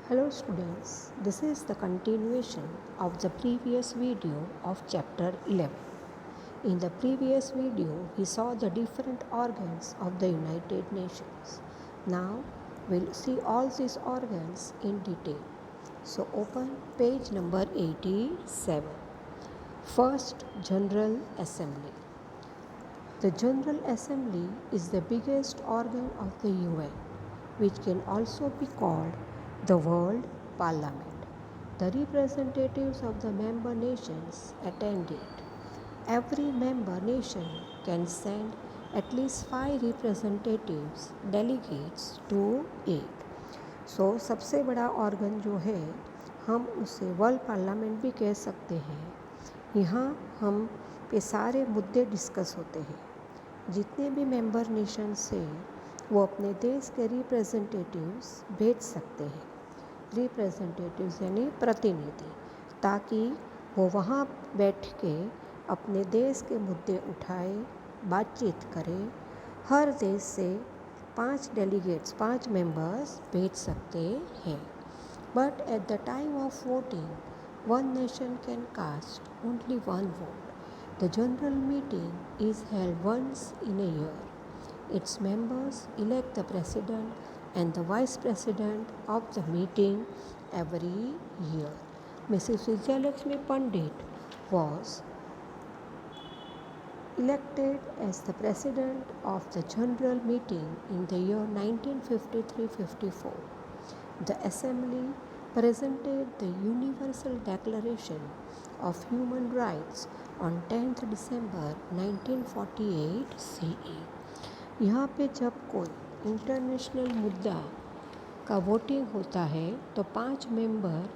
Hello students, this is the continuation of the previous video of chapter 11. In the previous video, we saw the different organs of the United Nations. Now, we'll see all these organs in detail. So, open page number 87. First, General Assembly. The General Assembly is the biggest organ of the UN, which can also be called the World Parliament. The representatives of the member nations attend it. Every member nation can send at least 5 representatives, delegates to it. So सबसे बड़ा organ जो है हम उसे world parliament भी कह सकते हैं। यहाँ हम पे सारे मुद्दे डिस्कस होते हैं। जितने भी मेंबर नेशंस से वो अपने देश के रिप्रेजेंटेटिव्स भेज सकते हैं। रिप्रेजेंटेटिव्स यानी प्रतिनिधि, ताकि वो वहाँ बैठ के अपने देश के मुद्दे उठाए, बातचीत करे। हर देश से 5 डेलीगेट्स 5 मेंबर्स भेज सकते हैं। But at the time of voting one nation can cast only one vote. The general meeting is held once in a year. Its members elect the president and the vice president of the meeting every year. Mrs. Vijayalakshmi Pandit was elected as the president of the general meeting in the year 1953-54. The assembly presented the Universal Declaration of Human Rights on 10th December 1948 CE. यहाँ पे जब कोई international मुद्दा का voting होता है तो 5 member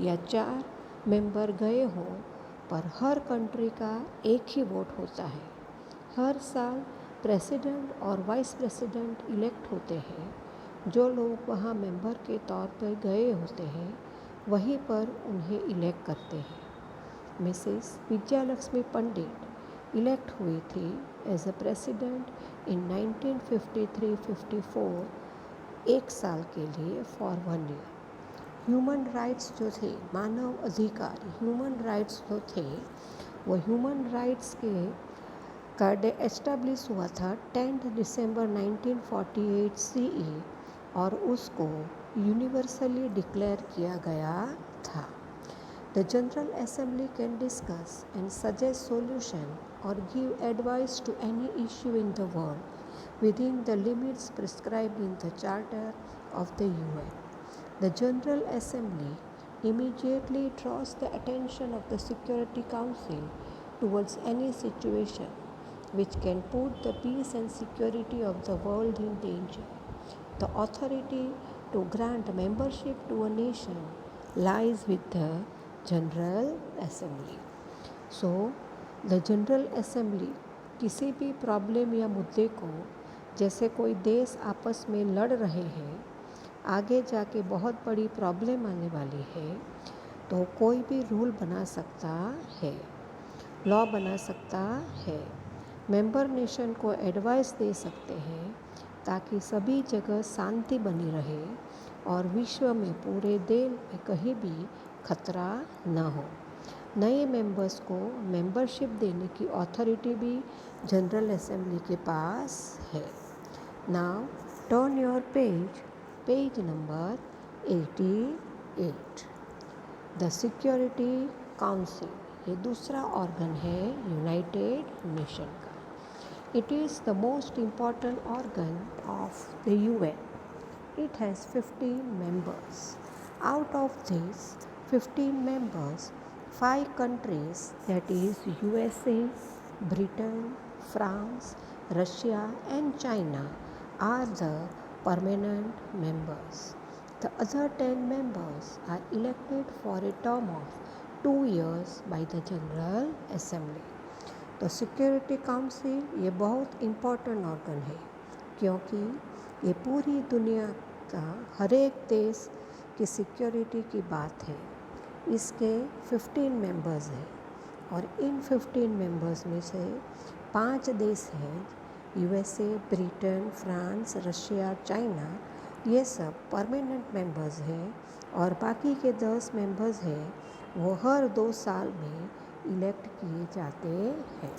या 4 मेंबर गए हों, पर हर कंट्री का एक ही वोट होता है। हर साल प्रेसिडेंट और वाइस प्रेसिडेंट इलेक्ट होते हैं। जो लोग वहाँ मेंबर के तौर पर गए होते हैं वहीं पर उन्हें इलेक्ट करते हैं। मिसेस विजयालक्ष्मी पंडित इलेक्ट हुई थी एज अ प्रेसिडेंट इन 1953-54, एक साल के लिए फॉर 1 ईयर। ह्यूमन राइट्स जो थे, मानव अधिकार, ह्यूमन राइट्स जो थे, वो ह्यूमन राइट्स के का डे एस्टेब्लिश हुआ था 10 दिसंबर 1948 CE और उसको यूनिवर्सली डिक्लेयर किया गया था। The general assembly can discuss and suggest solution और give advice to any issue in the world within the limits prescribed in the Charter of the UN. The General Assembly immediately draws the attention of the Security Council towards any situation which can put the peace and security of the world in danger. The authority to grant membership to a nation lies with the General Assembly. So, the General Assembly किसी भी problem या मुद्दे को, जैसे कोई देश आपस में लड़ रहे हैं, आगे जाके बहुत बड़ी प्रॉब्लम आने वाली है, तो कोई भी रूल बना सकता है, लॉ बना सकता है। मेंबर नेशन को एडवाइस दे सकते हैं ताकि सभी जगह शांति बनी रहे और विश्व में पूरे दिन में कहीं भी खतरा न हो। नए मेंबर्स को मेंबरशिप देने की अथॉरिटी भी जनरल असेंबली के पास है। Now turn your page number 88। The security council, ये दूसरा ऑर्गन है यूनाइटेड नेशन का। It is the most important organ of the UN. It has 15 members. Out of these 15 members, 5 countries, that is USA, Britain, France, Russia and China, are the permanent members. The other 10 members are elected for a term of 2 years by the General Assembly. तो security council ये बहुत important organ है, क्योंकि ये पूरी दुनिया का हर एक देश की सिक्योरिटी की बात है। इसके 15 मेंबर्स हैं और इन 15 मेंबर्स में से 5 देश हैं, USA, Britain, France, Russia, China, ये सब परमानेंट मेंबर्स हैं और बाकी के 10 मेंबर्स हैं वो हर 2 साल में इलेक्ट किए जाते हैं।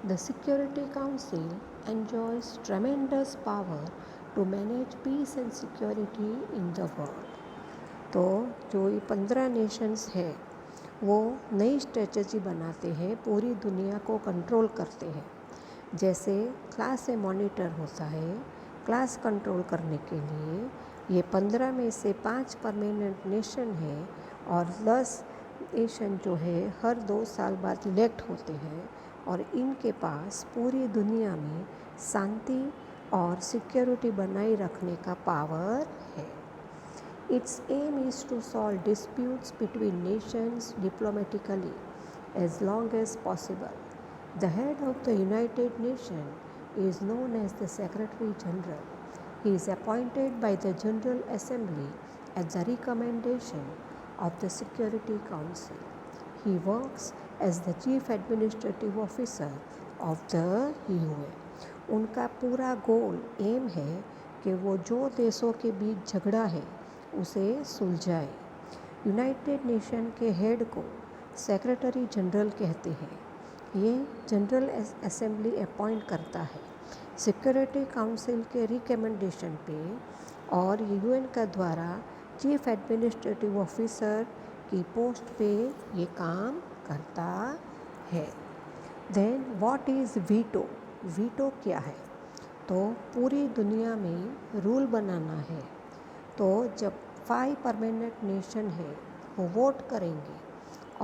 The Security Council enjoys tremendous power to manage peace and security in the world. तो जो ये 15 नेशंस हैं वो नई स्ट्रेटजी बनाते हैं, पूरी दुनिया को कंट्रोल करते हैं। जैसे क्लास से मॉनिटर होता है, क्लास कंट्रोल करने के लिए ये 15 में से 5 परमानेंट नेशन हैं और 10 नेशन जो है हर 2 साल बाद इलेक्ट होते हैं और इनके पास पूरी दुनिया में शांति और सिक्योरिटी बनाए रखने का पावर है। Its aim is to solve disputes between nations diplomatically as long as possible. The head of the United Nations is known as the Secretary General. He is appointed by the General Assembly at the recommendation of the Security Council. He works as the Chief Administrative Officer of the UN. उनका पूरा गोल M है कि वो जो देशों के बीच झगड़ा है उसे सुलझाए। यूनाइटेड नेशन के हेड को सेक्रेटरी जनरल कहते हैं। ये जनरल असेंबली अपॉइंट करता है सिक्योरिटी काउंसिल के रिकमेंडेशन पे और यूएन का द्वारा चीफ एडमिनिस्ट्रेटिव ऑफिसर की पोस्ट पे ये काम करता है। Then what is veto? Veto क्या है? तो पूरी दुनिया में रूल बनाना है। तो जब 5 परमानेंट नेशन है वो वोट करेंगे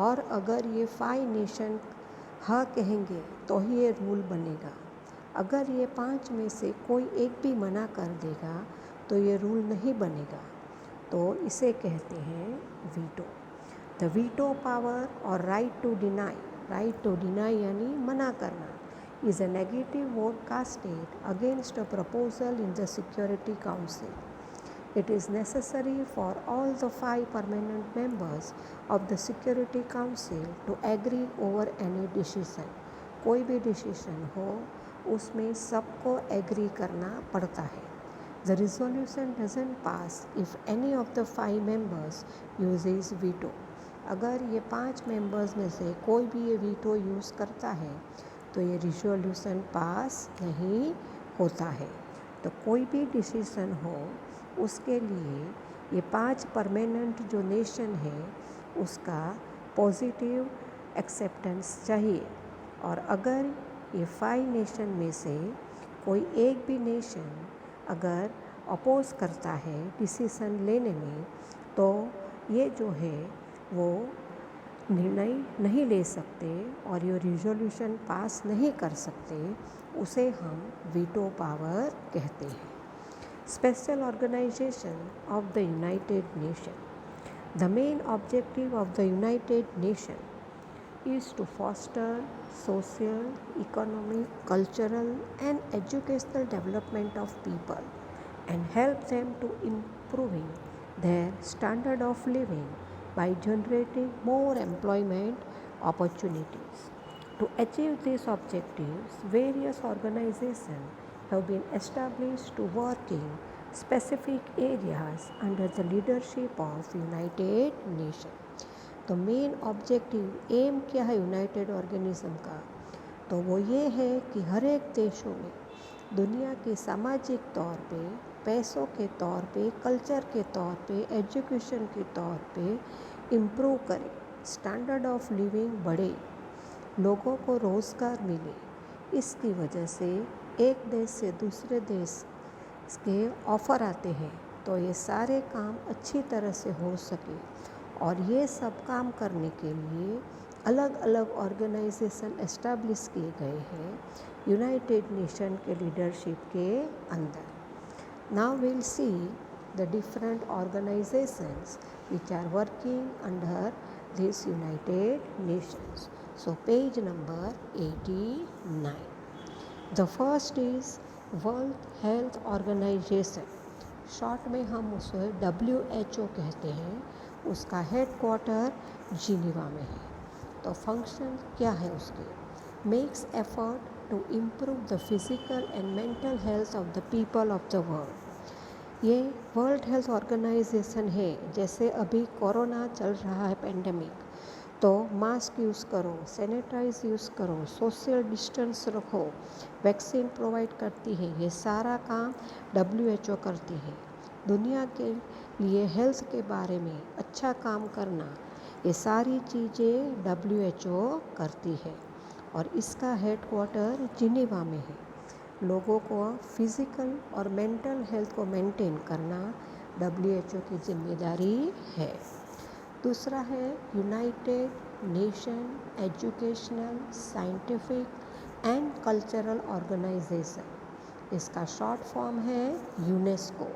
और अगर ये 5 नेशन हाँ कहेंगे तो ही ये रूल बनेगा। अगर ये 5 में से कोई एक भी मना कर देगा तो ये रूल नहीं बनेगा। तो इसे कहते हैं वीटो। द वीटो पावर और राइट टू डिनाई यानी मना करना is a negative vote casted against a proposal in the Security Council. It is necessary for all the 5 permanent members of the Security Council to agree over any decision. कोई भी decision हो उसमें सबको agree करना पड़ता है। The resolution doesn't pass if any of the 5 members uses veto. अगर ये 5 मेंबर्स में से कोई भी ये वीटो यूज़ करता है तो ये रिजोल्यूशन पास नहीं होता है। तो कोई भी डिसीजन हो उसके लिए ये 5 परमानेंट जो नेशन है उसका पॉजिटिव एक्सेप्टेंस चाहिए और अगर ये 5 नेशन में से कोई एक भी नेशन अगर अपोज करता है डिसीजन लेने में तो ये जो है वो निर्णय नहीं ले सकते और ये रिजोल्यूशन पास नहीं कर सकते, उसे हम वीटो पावर कहते हैं। Special organisation of the United Nation. The main objective of the United Nation is to foster social, economic, cultural and educational development of people and help them to improving their standard of living by generating more employment opportunities. To achieve these objectives, various organizations have been established to work in specific areas under the leadership of United Nations. तो main objective M क्या है United organism का? तो वो ये है कि हर एक देशों में दुनिया के सामाजिक तौर पे, पैसों के तौर पे, कल्चर के तौर पे, एजुकेशन के तौर पे इम्प्रूव करे, स्टैंडर्ड ऑफ लिविंग बढ़े, लोगों को रोज़गार मिले। इसकी वजह से एक देश से दूसरे देश के ऑफ़र आते हैं तो ये सारे काम अच्छी तरह से हो सके और ये सब काम करने के लिए अलग अलग ऑर्गेनाइजेशन एस्टैब्लिश किए गए हैं यूनाइटेड नेशन के लीडरशिप के अंदर। Now will see the different organisations which are working under this United Nations. So page number 89। The first is World Health Organisation, short में हम उसे WHO कहते हैं। उसका हेडक्वार्टर जिनीवा में है। तो फंक्शन क्या है उसके? Makes effort to improve the physical and mental health of the people of the world. ये वर्ल्ड हेल्थ ऑर्गेनाइजेशन है। जैसे अभी कोरोना चल रहा है पेंडेमिक, तो मास्क यूज़ करो, सैनिटाइज यूज़ करो, सोशल डिस्टेंस रखो, वैक्सीन प्रोवाइड करती है। ये सारा काम WHO करती है। दुनिया के लिए हेल्थ के बारे में अच्छा काम करना, ये सारी चीज़ें WHO करती है और इसका हेडक्वार्टर जिनेवा में है। लोगों को फिज़िकल और मेंटल हेल्थ को मेंटेन करना WHO की जिम्मेदारी है। दूसरा है United Nation Educational, Scientific and Cultural Organisation. इसका शॉर्ट फॉर्म है यूनेस्को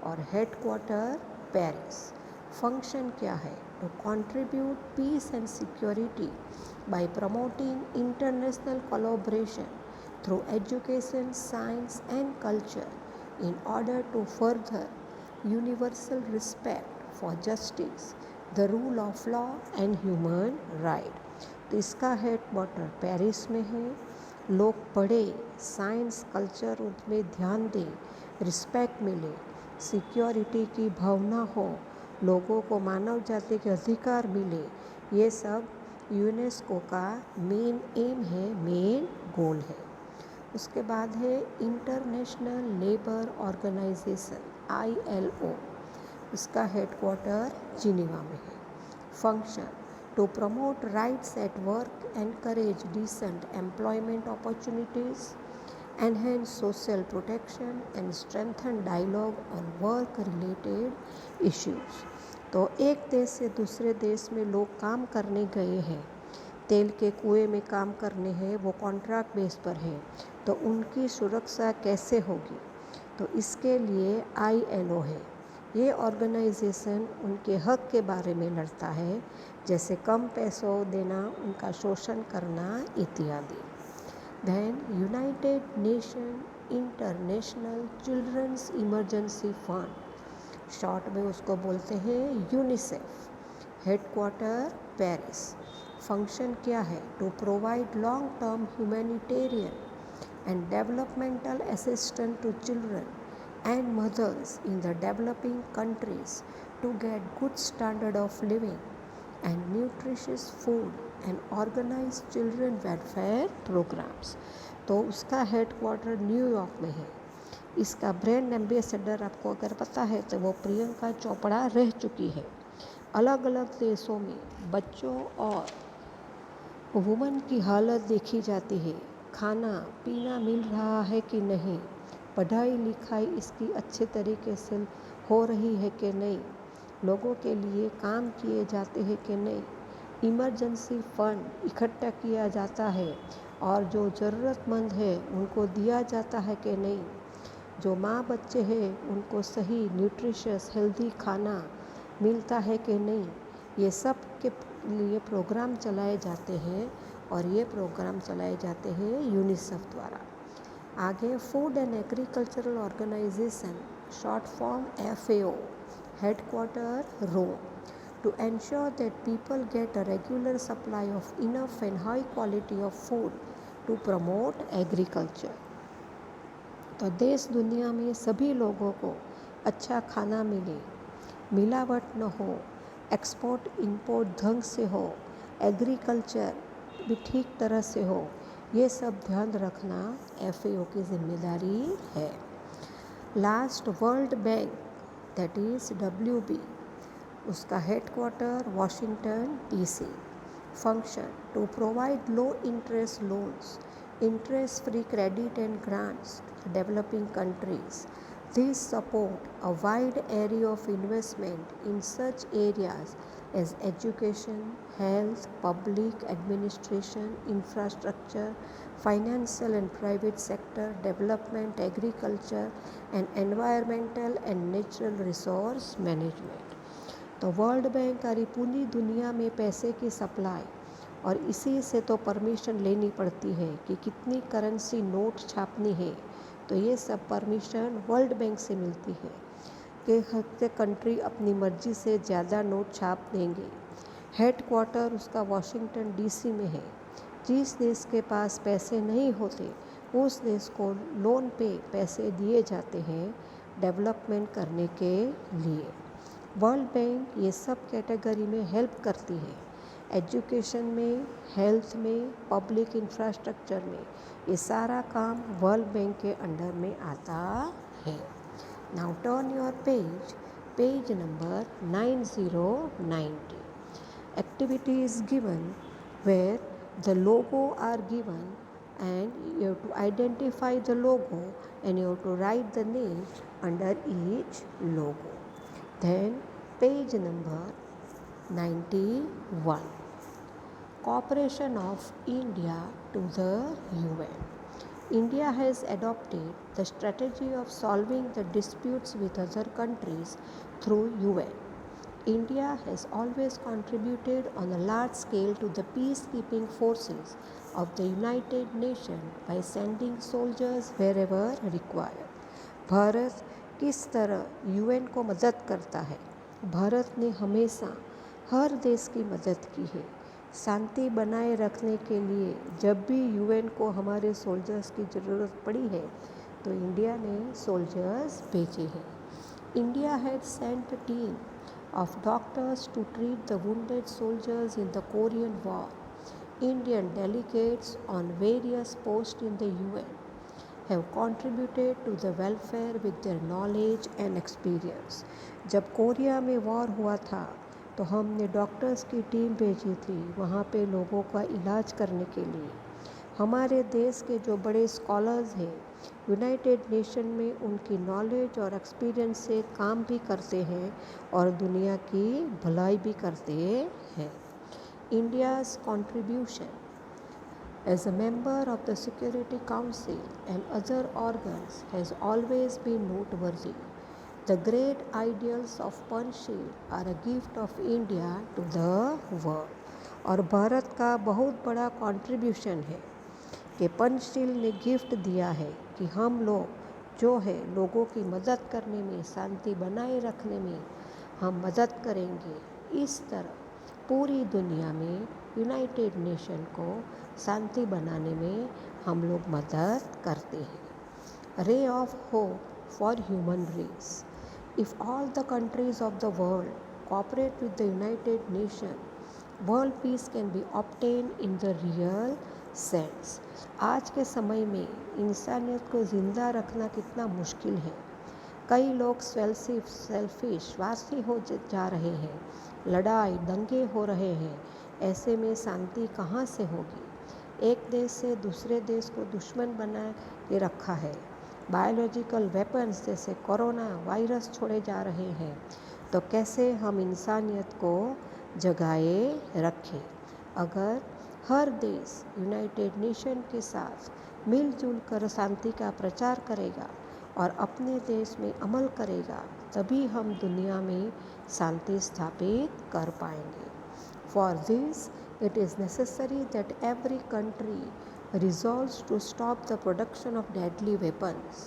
और हेडक्वार्टर पेरिस। फंक्शन क्या है? To contribute peace and security by promoting international collaboration through education, science and culture in order to further universal respect for justice, the rule of law and human right। तो इसका headquarter Paris में है। लोग पढ़े, science culture में ध्यान दें, respect मिले, सिक्योरिटी की भावना हो, लोगों को मानव जाति के अधिकार मिले, ये सब यूनेस्को का मेन एम है, मेन गोल है। उसके बाद है इंटरनेशनल लेबर ऑर्गेनाइजेशन ILO। इसका हेडक्वार्टर जिनेवा में है। Function to promote rights at work, encourage decent employment opportunities, enhance social protection and strengthen dialogue on work related issues. तो एक देश से दूसरे देश में लोग काम करने गए हैं, तेल के कुएं में काम करने हैं, वो कॉन्ट्रैक्ट बेस पर है, तो उनकी सुरक्षा कैसे होगी? तो इसके लिए ILO है। ये ऑर्गेनाइजेशन उनके हक के बारे में लड़ता है, जैसे कम पैसों देना, उनका शोषण करना इत्यादि। Then United Nation International Children's Emergency Fund, short में उसको बोलते हैं यूनिसेफ। Headquarter Paris. फंक्शन क्या है? To provide long term humanitarian and developmental assistance to children and mothers in the developing countries to get good standard of living and nutritious food and organize children welfare programs। तो उसका headquarter New York में है। इसका brand ambassador आपको अगर पता है तो वो प्रियंका चोपड़ा रह चुकी है। अलग अलग देशों में बच्चों और वुमन की हालत देखी जाती है, खाना पीना मिल रहा है कि नहीं, पढ़ाई लिखाई इसकी अच्छे तरीके से हो रही है कि नहीं, लोगों के लिए काम किए जाते हैं कि नहीं, इमरजेंसी फंड इकट्ठा किया जाता है और जो ज़रूरतमंद है उनको दिया जाता है कि नहीं, जो माँ बच्चे हैं उनको सही न्यूट्रिशियस हेल्दी खाना मिलता है कि नहीं, ये सब के लिए प्रोग्राम चलाए जाते हैं और ये प्रोग्राम चलाए जाते हैं यूनिसेफ द्वारा। आगे food and agricultural organisation, short form FAO, headquarter Rome. To ensure that people get a regular supply of enough and high quality of food to promote agriculture. तो देश दुनिया में सभी लोगों को अच्छा खाना मिले, मिलावट न हो, एक्सपोर्ट इंपोर्ट ढंग से हो, एग्रीकल्चर भी ठीक तरह से हो, ये सब ध्यान रखना FAO की जिम्मेदारी है। Last World Bank, that is WB, उसका headquarter Washington DC। Function to provide low interest loans, interest free credit and grants to developing countries। These support a wide area of investment in such areas as education, health, public administration, infrastructure, financial and private sector development, agriculture and environmental and natural resource management। तो world bank और पूरी दुनिया में पैसे की supply, और इसी से तो परमिशन लेनी पड़ती है कि कितनी करेंसी नोट छापनी है, तो ये सब परमिशन वर्ल्ड बैंक से मिलती है कि हर कंट्री अपनी मर्जी से ज़्यादा नोट छाप देंगे। हेडक्वार्टर उसका वाशिंगटन DC में है। जिस देश के पास पैसे नहीं होते उस देश को लोन पे पैसे दिए जाते हैं डेवलपमेंट करने के लिए। वर्ल्ड बैंक ये सब कैटेगरी में हेल्प करती है, एजुकेशन में, हेल्थ में, पब्लिक इंफ्रास्ट्रक्चर में। ये सारा काम वर्ल्ड बैंक के अंडर में आता है। Now turn your page number 9090. Activity is given where the logo are given and you have to identify the logo and you have to write the name under each logo. Then page number 91. Cooperation of India to the UN. India has adopted the strategy of solving the disputes with other countries through UN. India has always contributed on a large scale to the peacekeeping forces of the United Nations by sending soldiers wherever required. Bharat किस तरह UN को मदद करता है? भारत ने हमेशा हर देश की मदद की है। शांति बनाए रखने के लिए जब भी यूएन को हमारे सोल्जर्स की ज़रूरत पड़ी है तो इंडिया ने सोल्जर्स भेजे हैं। India had sent a team of doctors to treat the wounded soldiers in the Korean War. Indian delegates on various posts in the UN have contributed to the welfare with their knowledge and experience. जब Korea में war हुआ था तो हमने doctors की team भेजी थी वहाँ पे लोगों का इलाज करने के लिए। हमारे देश के जो बड़े स्कॉलर्स हैं यूनाइटेड नेशन में उनकी नॉलेज और एक्सपीरियंस से काम भी करते हैं और दुनिया की भलाई भी करते हैं। India's contribution as a member of the Security Council and other organs has always been noteworthy. The great ideals of Panchsheel are a gift of India to the world. और भारत का बहुत बड़ा कंट्रीब्यूशन है कि पंचशील ने गिफ्ट दिया है कि हम लोग जो है लोगों की मदद करने में, शांति बनाए रखने में हम मदद करेंगे। इस तरह पूरी दुनिया में यूनाइटेड नेशन को शांति बनाने में हम लोग मदद करते हैं। Ray of hope for human race. If all the countries of the world cooperate with the United Nation, world peace can be obtain in the real sense. आज के समय में इंसानियत को ज़िंदा रखना कितना मुश्किल है। कई लोग सेल्फिश स्वार्थी हो जा रहे हैं, लड़ाई दंगे हो रहे हैं। ऐसे में शांति कहाँ से होगी? एक देश से दूसरे देश को दुश्मन बना के रखा है। बायोलॉजिकल वेपन्स जैसे कोरोना वायरस छोड़े जा रहे हैं, तो कैसे हम इंसानियत को जगाए रखें? अगर हर देश यूनाइटेड नेशन के साथ मिलजुल कर शांति का प्रचार करेगा और अपने देश में अमल करेगा, तभी हम दुनिया में शांति स्थापित कर पाएंगे। For this it is necessary that every country resolves to stop the production of deadly weapons.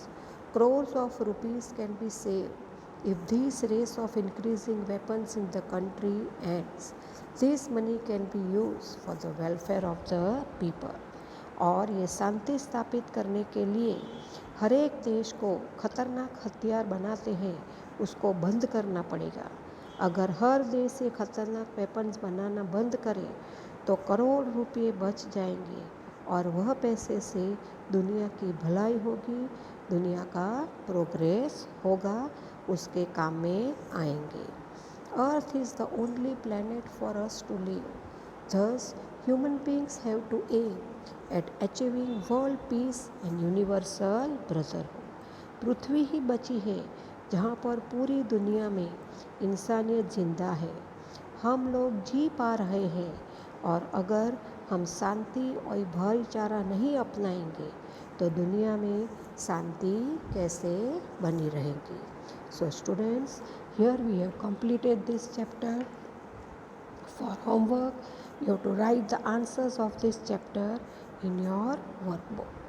Crores of rupees can be saved if this race of increasing weapons in the country ends. This money can be used for the welfare of the people. और ये शांति स्थापित करने के लिए हर एक देश को खतरनाक हथियार बनाते हैं उसको बंद करना पड़ेगा। अगर हर देश ये खतरनाक वेपन्स बनाना बंद करे तो करोड़ रुपये बच जाएंगे और वह पैसे से दुनिया की भलाई होगी, दुनिया का प्रोग्रेस होगा, उसके काम में आएंगे। Earth is the only planet for us to live, thus human beings have to aim at achieving world peace and universal brotherhood. पृथ्वी ही बची है जहाँ पर पूरी दुनिया में इंसानियत जिंदा है, हम लोग जी पा रहे हैं। और अगर हम शांति और भाईचारा नहीं अपनाएंगे तो दुनिया में शांति कैसे बनी रहेगी? So students, here we have completed this chapter. For homework, you have to write the answers of this chapter in your workbook.